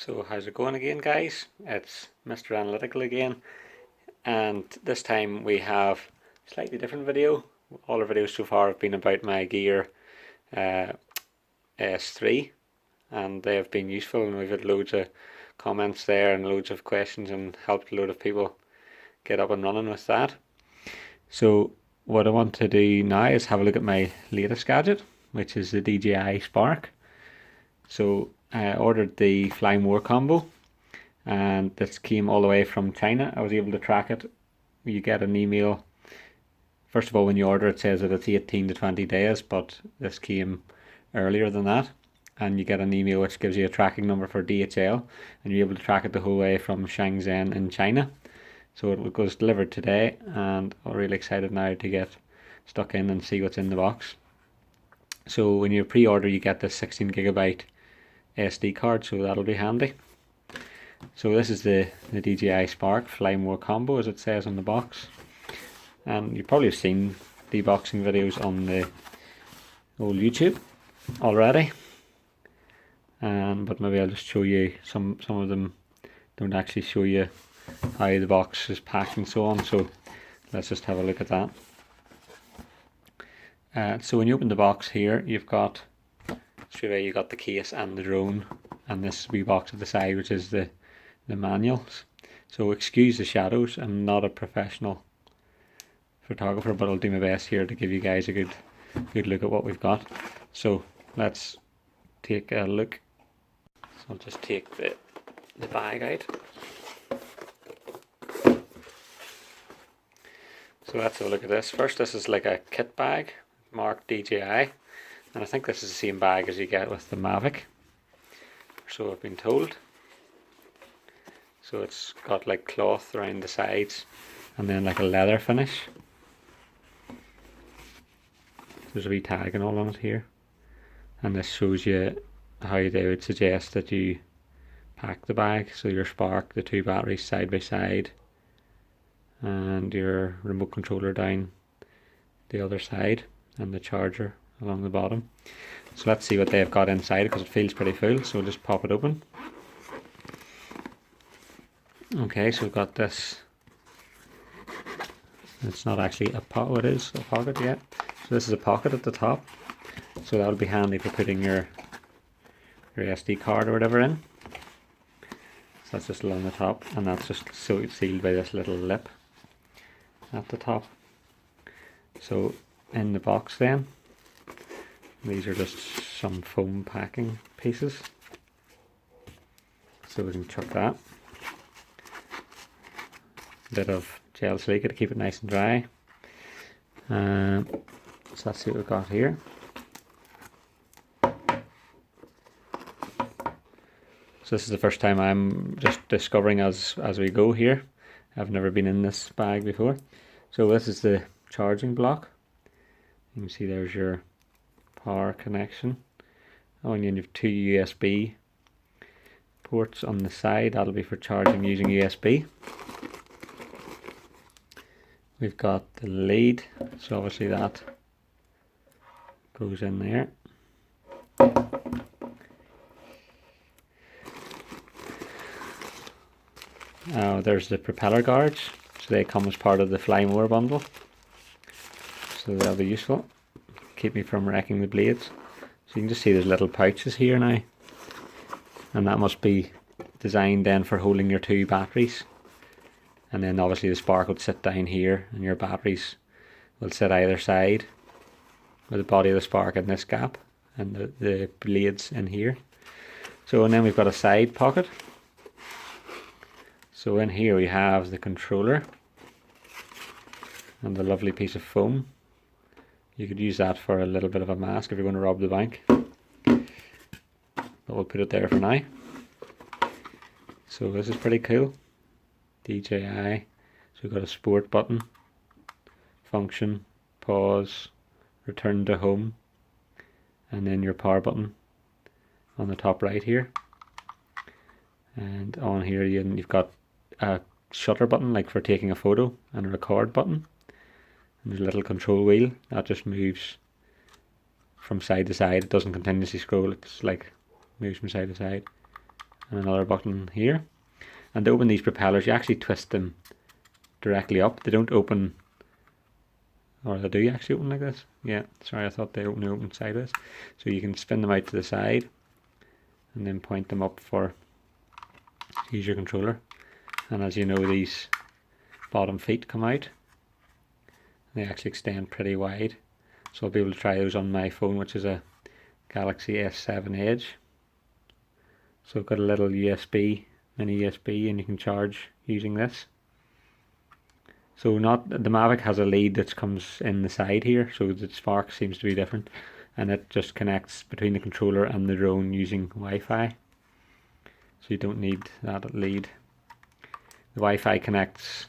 So how's it going again, guys? It's Mr. Analytical again, and this time we have a slightly different video. All our videos so far have been about my Gear S3, and they have been useful, and we've had loads of comments there and loads of questions and helped a load of people get up and running with that. So what I want to do now is have a look at my latest gadget, which is the DJI Spark. So I ordered the Fly More combo, and this came all the way from China. I was able to track it. You get an email. First of all, when you order, it says that it's 18 to 20 days, but this came earlier than that. And you get an email which gives you a tracking number for DHL, and you're able to track it the whole way from Shenzhen in China. So it was delivered today, and I'm really excited now to get stuck in and see what's in the box. So when you pre-order, you get this 16 gigabyte SD card, so that'll be handy. So this is the DJI Spark Fly More combo, as it says on the box, and you probably have seen deboxing videos on the old YouTube already, but maybe I'll just show you some of them don't actually show you how the box is packed and so on, so let's just have a look at that. So when you open the box here, you've got straight away you got the case and the drone, and this wee box at the side which is the manuals. So excuse the shadows, I'm not a professional photographer, but I'll do my best here to give you guys a good look at what we've got. So let's take a look. So I'll just take the bag out. So let's have a look at this. First, this is like a kit bag marked DJI, and I think this is the same bag as you get with the Mavic, so I've been told. So it's got like cloth around the sides and then like a leather finish. There's a wee tag and all on it here, and this shows you how they would suggest that you pack the bag. So your Spark, the two batteries side by side, and your remote controller down the other side, and the charger along the bottom. So let's see what they've got inside, because it feels pretty full, so we'll just pop it open. Okay, so we've got this. It's not actually a pocket, it is a pocket yet. So this is a pocket at the top, so that'll be handy for putting your SD card or whatever in. So that's just along the top, and that's just so sealed by this little lip at the top. So in the box then, these are just some foam packing pieces, so we can chuck that. Bit of gel silica to keep it nice and dry. So let's see what we've got here. So this is the first time I'm just discovering as we go here. I've never been in this bag before. So this is the charging block. You can see there's your power connection. Oh, and then you have two USB ports on the side. That'll be for charging using USB. We've got the lead, so obviously that goes in there. There's the propeller guards, so they come as part of the Fly More bundle, so that'll be useful, keep me from wrecking the blades. So you can just see there's little pouches here now, and that must be designed then for holding your two batteries. And then obviously the Spark would sit down here, and your batteries will sit either side, with the body of the Spark in this gap, and the blades in here. So, and then we've got a side pocket. So in here we have the controller and the lovely piece of foam. You could use that for a little bit of a mask if you're going to rob the bank, but we'll put it there for now. So this is pretty cool. DJI, so we've got a sport button, function, pause, return to home, and then your power button on the top right here. And on here you've got a shutter button, like for taking a photo, and a record button, and there's a little control wheel that just moves from side to side. It doesn't continuously scroll, it's like moves from side to side. and another button here. And to open these propellers, you actually twist them directly up. They don't open, or they do actually open like this. Yeah, sorry, I thought they open sideways. So you can spin them out to the side and then point them up for use your controller. And as you know, these bottom feet come out. They actually extend pretty wide. So I'll be able to try those on my phone, which is a Galaxy S7 Edge. So I've got a little USB, mini USB, and you can charge using this. So the Mavic has a lead that comes in the side here, so the Spark seems to be different, and it just connects between the controller and the drone using Wi-Fi. So you don't need that lead. The Wi-Fi connects,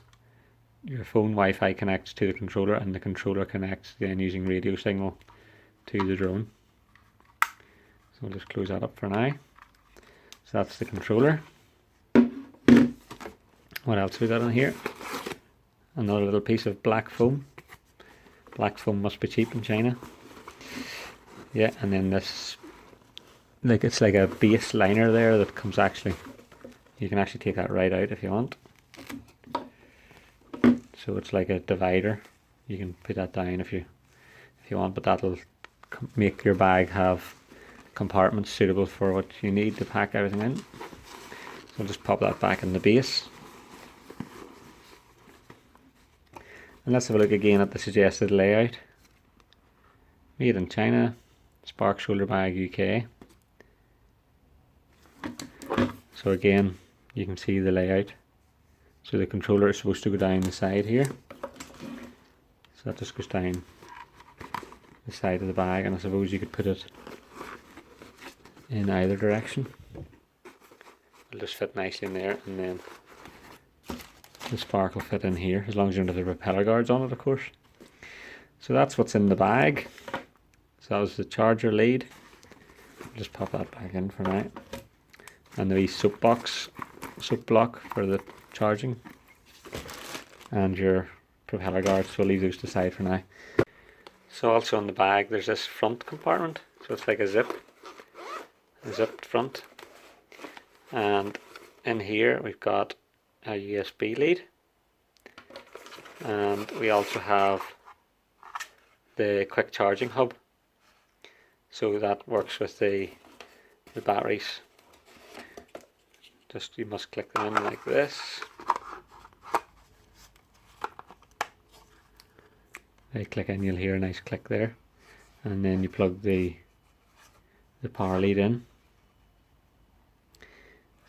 your phone Wi-Fi connects to the controller, and the controller connects then using radio signal to the drone. So we'll just close that up for now. So that's the controller. What else we got on here? Another little piece of black foam. Black foam must be cheap in China. Yeah, and then this, it's like a base liner there that comes you can actually take that right out if you want. So it's like a divider. You can put that down if you want, but that'll make your bag have compartments suitable for what you need to pack everything in. So I'll just pop that back in the base. And let's have a look again at the suggested layout. Made in China, Spark shoulder bag UK. So again, you can see the layout. So the controller is supposed to go down the side here. So that just goes down the side of the bag, and I suppose you could put it in either direction. It'll just fit nicely in there, and then the Spark will fit in here, as long as you don't have the propeller guards on it, of course. So that's what's in the bag. So that was the charger lead. Just pop that back in for now. And the wee soap block for the charging. And your propeller guards, so we'll leave those to the side for now. So also in the bag there's this front compartment. So it's like a zipped front. And in here we've got a USB lead, and we also have the quick charging hub, so that works with the batteries. Just you must click them in like this. They click in, you'll hear a nice click there, and then you plug the power lead in.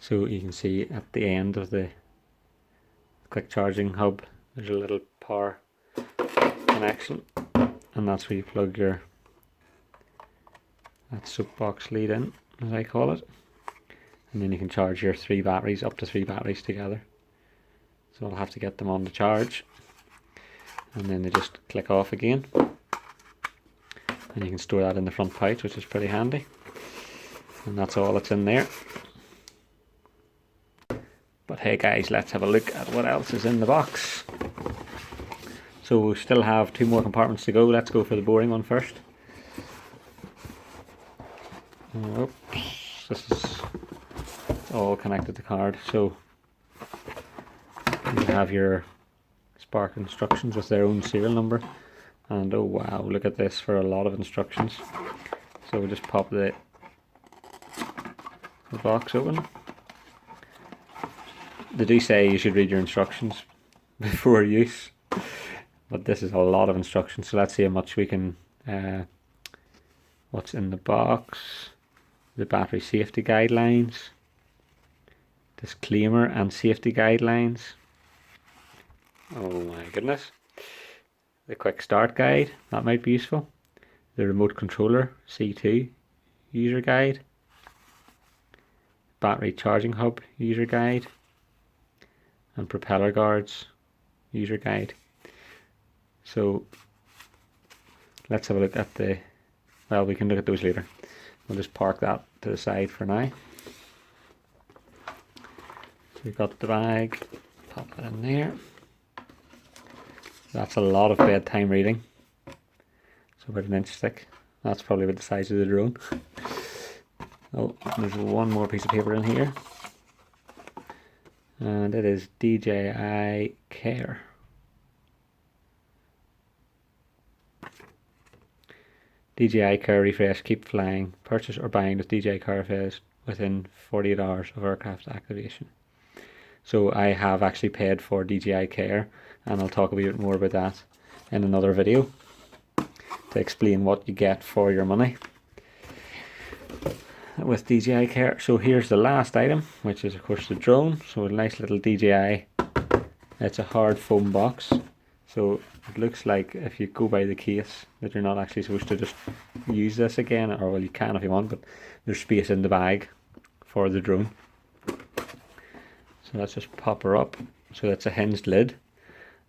So you can see at the end of the quick charging hub there's a little power connection, and that's where you plug that soapbox lead in, as I call it, and then you can charge your up to three batteries together. So I'll have to get them on the charge, and then they just click off again, and you can store that in the front pouch, which is pretty handy. And that's all that's in there. But hey guys, let's have a look at what else is in the box. So we still have 2 more compartments to go. Let's go for the boring one first. Oops, this is all connected to card. So you have your Spark instructions with their own serial number. And oh wow, look at this for a lot of instructions. So we'll just pop the box open. They do say you should read your instructions before use, but this is a lot of instructions, so let's see how much we can, what's in the box. The battery safety guidelines, disclaimer and safety guidelines. Oh my goodness. The quick start guide, that might be useful. The remote controller C2 user guide. Battery charging hub user guide. And propeller guards user guide. So let's have a look at we can look at those later. We'll just park that to the side for now. So we've got the bag, pop it in there. That's a lot of bedtime reading. So about an inch thick. That's probably about the size of the drone. Oh, there's one more piece of paper in here. and it is DJI Care. DJI Care refresh, keep flying. Purchase or buying with DJI Care refresh within 48 hours of aircraft activation. So I have actually paid for DJI Care, and I'll talk a bit more about that in another video to explain what you get for your money with DJI Care. So here's the last item, which is of course the drone. So a nice little DJI. It's a hard foam box, so it looks like, if you go by the case, that you're not actually supposed to just use this again, or well, you can if you want, but there's space in the bag for the drone. So let's just pop her up. So that's a hinged lid,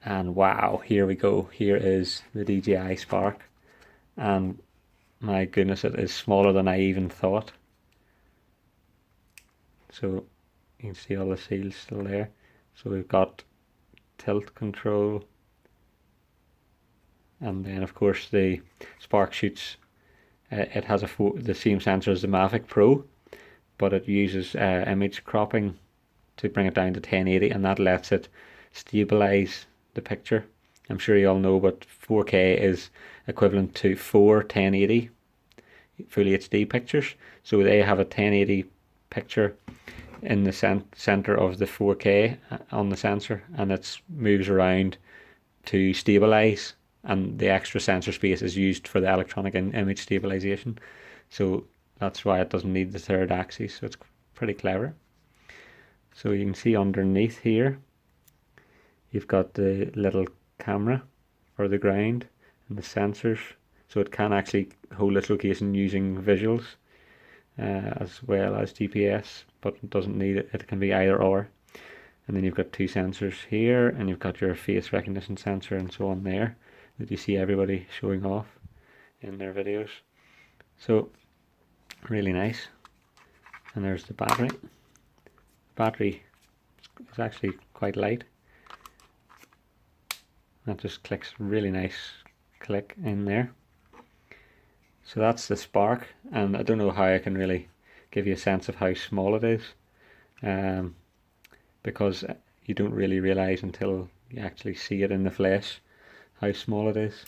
and wow, here we go. Here is the DJI Spark, and my goodness, it is smaller than I even thought. So you can see all the seals still there. So we've got tilt control, and then of course the Spark shoots, it has the same sensor as the Mavic Pro, but it uses image cropping to bring it down to 1080, and that lets it stabilize the picture. I'm sure you all know, but 4K is equivalent to 4 1080 full HD pictures. So they have a 1080 picture in the center of the 4K on the sensor, and it moves around to stabilize, and the extra sensor space is used for the electronic image stabilization. So that's why it doesn't need the third axis. So it's pretty clever. So you can see underneath here, you've got the little camera for the ground and the sensors. So it can actually hold its location using visuals as well as GPS, but it doesn't need it. It can be either or. And then you've got two sensors here, and you've got your face recognition sensor and so on there that you see everybody showing off in their videos. So really nice. And there's the battery. Battery is actually quite light. That just clicks, really nice click in there. So that's the Spark, and I don't know how I can really give you a sense of how small it is, because you don't really realize until you actually see it in the flesh how small it is.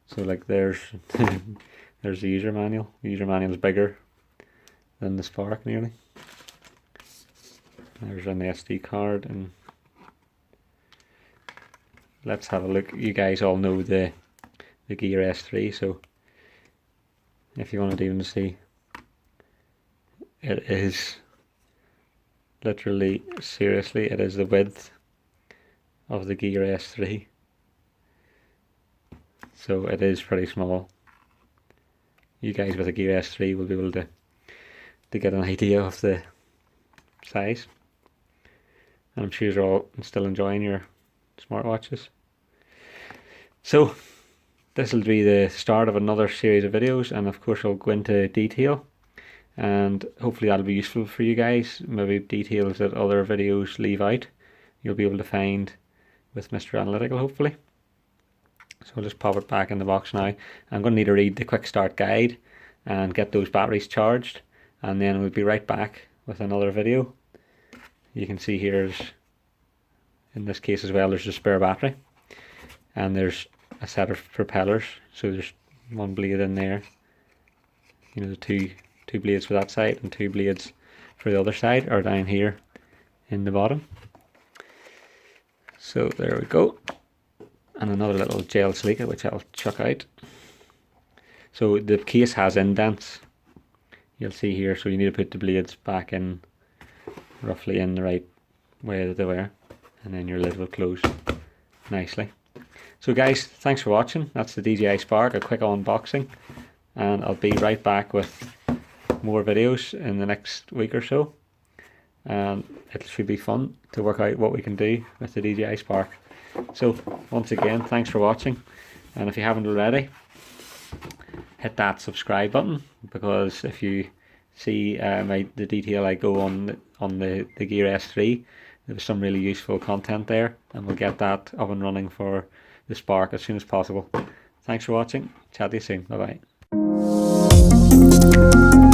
So like there's there's the user manual. The user manual is bigger than the Spark nearly. There's an SD card, and let's have a look. You guys all know the Gear S3, so if you wanted even to see, it is literally, seriously, it is the width of the Gear S3. So it is pretty small. You guys with a Gear S3 will be able to get an idea of the size. And I'm sure you're all still enjoying your smartwatches. So this will be the start of another series of videos, and of course I'll go into detail, and hopefully that'll be useful for you guys. Maybe details that other videos leave out, you'll be able to find with Mr. Analytical, hopefully. So I'll just pop it back in the box now. I'm going to need to read the quick start guide and get those batteries charged, and then we'll be right back with another video. You can see here's, in this case as well, there's a spare battery, and there's a set of propellers. So there's one blade in there, you know, the two blades for that side, and two blades for the other side are down here in the bottom. So there we go, and another little gel silica which I'll chuck out. So the case has indents, you'll see here, so you need to put the blades back in roughly in the right way that they were, and then your lid will close nicely. So guys, thanks for watching. That's the DJI Spark, a quick unboxing, and I'll be right back with more videos in the next week or so, and it should be fun to work out what we can do with the DJI Spark. So once again, thanks for watching, and if you haven't already, hit that subscribe button, because if you see the detail I go on the Gear S3, there was some really useful content there, and we'll get that up and running for the Spark as soon as possible. Thanks for watching. Chat to you soon. Bye bye.